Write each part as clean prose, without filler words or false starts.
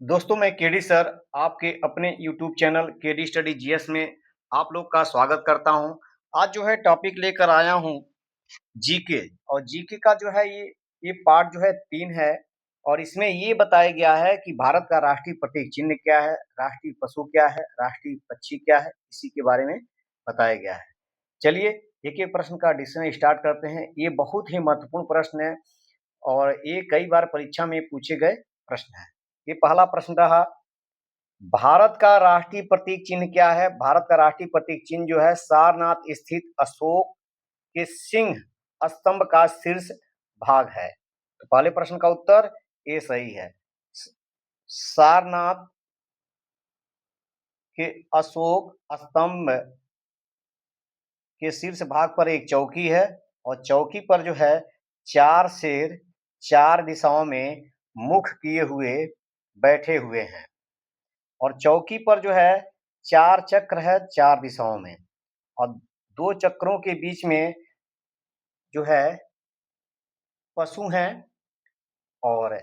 दोस्तों मैं KD sir आपके अपने YouTube channel KD study GS में आप लोग का स्वागत करता हूं। आज जो है टॉपिक लेकर आया हूं जीके। और जीके का जो है ये पार्ट जो है 3 है। और इसमें ये बताया गया है कि भारत का राष्ट्रीय प्रतीक चिन्ह क्या है, राष्ट्रीय पशु क्या है, राष्ट्रीय पक्षी क्या है, इसी के बारे में बताया गया है। चलिए एक एक प्रश्न का डिस्कशन स्टार्ट करते हैं। ये बहुत ही महत्वपूर्ण प्रश्न है और ये कई बार परीक्षा में पूछे गए प्रश्न है। ये पहला प्रश्न रहा, भारत का राष्ट्रीय प्रतीक चिन्ह क्या है? भारत का राष्ट्रीय प्रतीक चिन्ह जो है सारनाथ स्थित अशोक के सिंह स्तंभ का शीर्ष भाग है। तो पहले प्रश्न का उत्तर ए सही है। सारनाथ के अशोक स्तंभ के शीर्ष भाग पर एक चौकी है और चौकी पर जो है 4 शेर 4 दिशाओं में मुख किए हुए बैठे हुए हैं। और चौकी पर जो है 4 चक्र है 4 दिशाओं में, और 2 चक्रों के बीच में जो है पशु हैं। और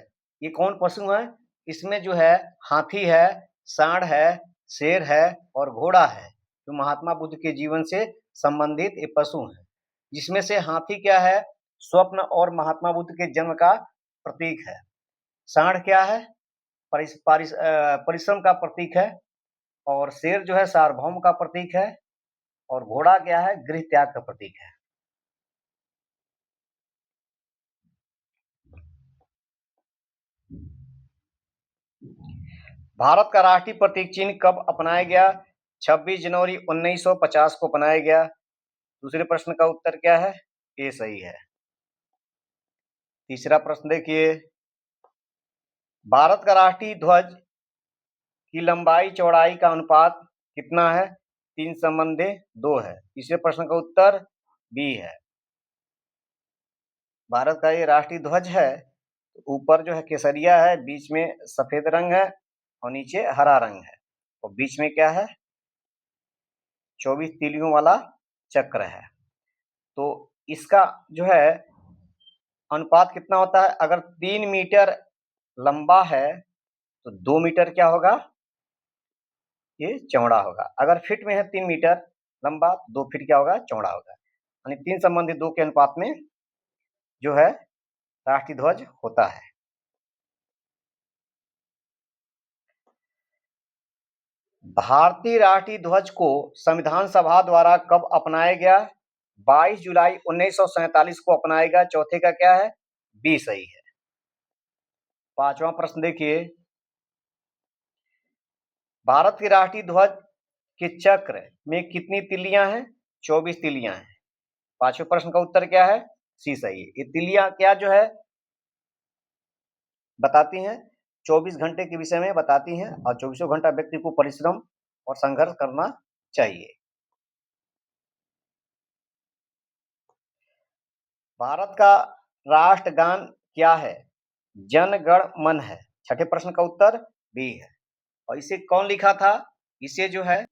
ये कौन पशु हैं? इसमें जो है हाथी है, सांड है, शेर है और घोड़ा है, जो महात्मा बुद्ध के जीवन से संबंधित ये पशु हैं। जिसमें से हाथी क्या है? स्वप्न और महात्मा बुद्ध के जन्म का प्रतीक है। सांड क्या है? परिश्रम का प्रतीक है। और शेर जो है सार्वभौम का प्रतीक है। और घोड़ा क्या है? गृह त्याग का प्रतीक है। भारत का राष्ट्रीय प्रतीक चिन्ह कब अपनाया गया? 26 जनवरी 1950 को अपनाया गया। दूसरे प्रश्न का उत्तर क्या है? ये सही है। तीसरा प्रश्न देखिए, भारत का राष्ट्रीय ध्वज की लंबाई चौड़ाई का अनुपात कितना है? 3:2 है। तीसरे प्रश्न का उत्तर बी है। भारत का ये राष्ट्रीय ध्वज है, ऊपर जो है केसरिया है, बीच में सफेद रंग है और नीचे हरा रंग है, और बीच में क्या है? 24 तीलियों वाला चक्र है। तो इसका जो है अनुपात कितना होता है? अगर 3 मीटर लंबा है तो 2 मीटर क्या होगा? ये चौड़ा होगा। अगर फीट में है 3 मीटर लंबा, 2 फीट क्या होगा? चौड़ा होगा। यानी 3:2 के अनुपात में जो है राष्ट्रीय ध्वज होता है। भारतीय राष्ट्रीय ध्वज को संविधान सभा द्वारा कब अपनाया गया? 22 जुलाई 1947 को अपनाया गया। चौथे का क्या है? बी सही है। पांचवा प्रश्न देखिए, भारत के राष्ट्रीय ध्वज के चक्र में कितनी तिल्लियां हैं? 24 तिल्लियां हैं। पांचवें प्रश्न का उत्तर क्या है? सी सही है। ये तिल्लियां क्या जो है बताती हैं? 24 घंटे के विषय में बताती हैं, और 24 घंटा व्यक्ति को परिश्रम और संघर्ष करना चाहिए। भारत का राष्ट्रगान क्या है? जन गण मन है। छठे प्रश्न का उत्तर बी है। और इसे कौन लिखा था? इसे जो है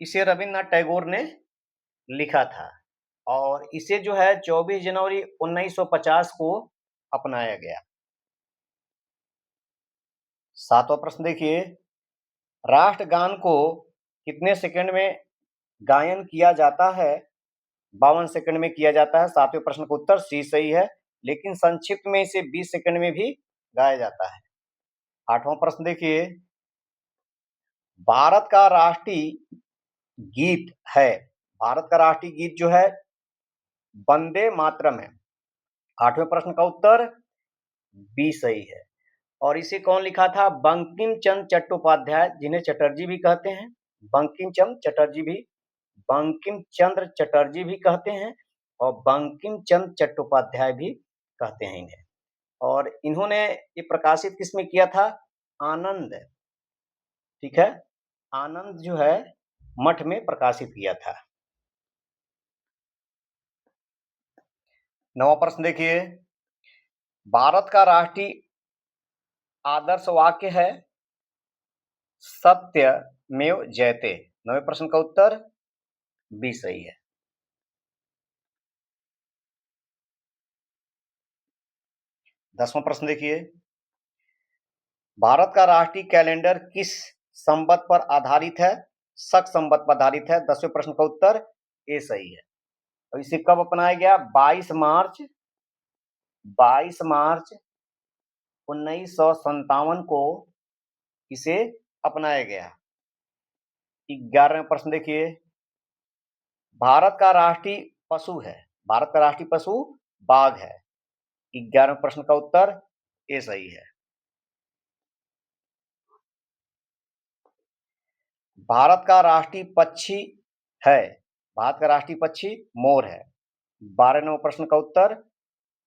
इसे रविन्द्रनाथ टैगोर ने लिखा था। और इसे जो है 24 जनवरी 1950 को अपनाया गया। सातवां प्रश्न देखिए, राष्ट्रगान को कितने सेकंड में गायन किया जाता है? 52 सेकंड में किया जाता है। सातवें प्रश्न का उत्तर सी सही है, लेकिन संक्षिप्त में इसे 20 सेकंड में भी गाया जाता है। आठवां प्रश्न देखिए, भारत का राष्ट्रीय गीत है। भारत का राष्ट्रीय गीत जो है वंदे मातरम है। आठवें प्रश्न का उत्तर बी सही है। और इसे कौन लिखा था? बंकिम चंद्र चट्टोपाध्याय, जिन्हें चटर्जी भी कहते हैं। बंकिम चंद्र चटर्जी भी कहते हैं और बंकिम चंद्र चट्टोपाध्याय भी कहते हैं इन्हें। और इन्होंने ये प्रकाशित किसमें किया था? आनंद, ठीक है, आनंद जो है मठ में प्रकाशित किया था। नवा प्रश्न देखिए, भारत का राष्ट्रीय आदर्श वाक्य है सत्यमेव जयते। नवे प्रश्न का उत्तर बी सही है। 10वां प्रश्न देखिए, भारत का राष्ट्रीय कैलेंडर किस संवत पर आधारित है? शक संवत पर आधारित है। 10वें प्रश्न का उत्तर ए सही है। और इसे कब अपनाया गया? 22 मार्च 1957 को इसे अपनाया गया। 11वें प्रश्न देखिए, भारत का राष्ट्रीय पशु है, भारत का राष्ट्रीय पशु बाघ है। 11वें प्रश्न का उत्तर ए सही है। भारत का राष्ट्रीय पक्षी है, भारत का राष्ट्रीय पक्षी मोर है। 12वें प्रश्न का उत्तर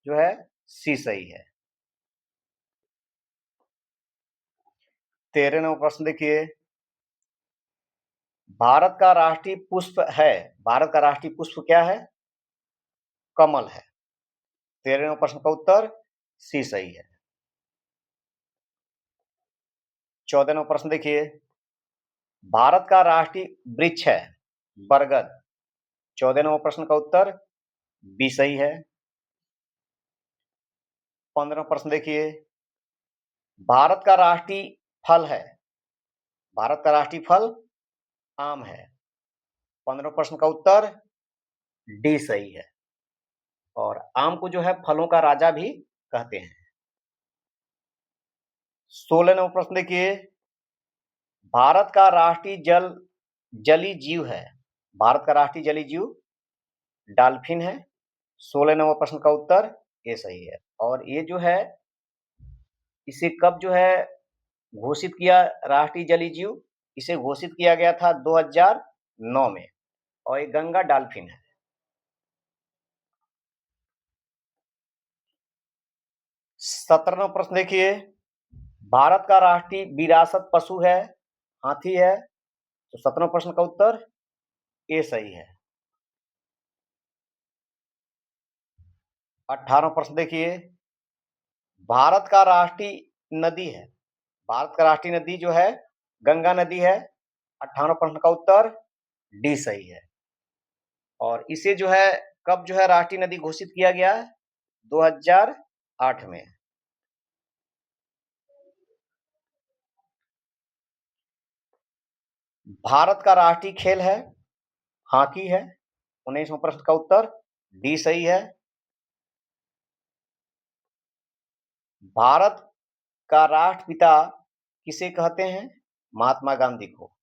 जो है सी सही है। 13वां प्रश्न देखिए, भारत का राष्ट्रीय पुष्प है, भारत का राष्ट्रीय पुष्प क्या है? कमल है। 13वें प्रश्न का उत्तर सी सही है। 14वां प्रश्न देखिए, भारत का राष्ट्रीय वृक्ष है बरगद। 14वां प्रश्न का उत्तर बी सही है। 15वां प्रश्न देखिए, भारत का राष्ट्रीय फल है, भारत का राष्ट्रीय फल आम है। 15वें प्रश्न का उत्तर डी सही है। और आम को जो है फलों का राजा भी कहते हैं। 16वां प्रश्न देखिए, भारत का राष्ट्रीय जली जीव है, भारत का राष्ट्रीय जली जीव डॉल्फिन है। 16वां प्रश्न का उत्तर ए सही है। और ये जो है इसे कब जो है घोषित किया राष्ट्रीय जलीय जीव? इसे घोषित किया गया था 2009 में और ये गंगा डॉल्फिन है। 17वां प्रश्न देखिए, भारत का राष्ट्रीय विरासत पशु है हाथी है। तो 17वां प्रश्न का उत्तर ए सही है। 18वां प्रश्न देखिए, भारत का राष्ट्रीय नदी है, भारत का राष्ट्रीय नदी जो है गंगा नदी है। 18वां प्रश्न का उत्तर डी सही है। और इसे जो है कब जो है राष्ट्रीय नदी घोषित किया गया? 2008 में। भारत का राष्ट्रीय खेल है हॉकी है। 19वां प्रश्न का उत्तर डी सही है। भारत का राष्ट्रपिता किसे कहते हैं? महात्मा गांधी को।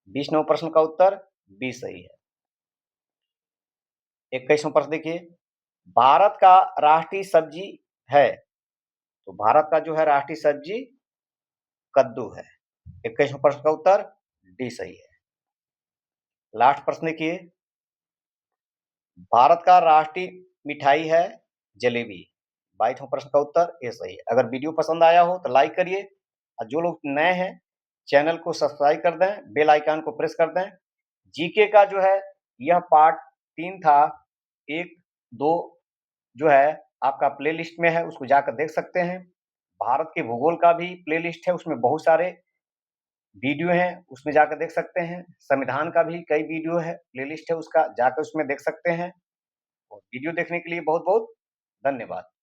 20वें प्रश्न का उत्तर बी सही है। 21वां प्रश्न देखिए, भारत का राष्ट्रीय सब्जी है। तो भारत का जो है राष्ट्रीय सब्जी कद्दू है। 21वें प्रश्न का उत्तर डी सही है। लास्ट प्रश्न देखिए, भारत का राष्ट्रीय मिठाई है जलेबी। 22वें प्रश्न का उत्तर ए सही है। अगर वीडियो पसंद आया हो तो लाइक करिए और जो लोग नए हैं चैनल को सब्सक्राइब कर दें, बेल आइकन को प्रेस कर दें। जीके का जो है यह पार्ट 3 था। 1, 2 जो है आपका प्लेलिस्ट में है, उसको जाकर देख सकते हैं। भारत के भूगोल का भी प्लेलिस्ट है, उसमें बहुत सारे वीडियो हैं, उसमें जाकर देख सकते हैं। संविधान का भी कई वीडियो है, प्लेलिस्ट है उसका, जाकर उसमें देख सकते हैं। और वीडियो देखने के लिए बहुत-बहुत धन्यवाद।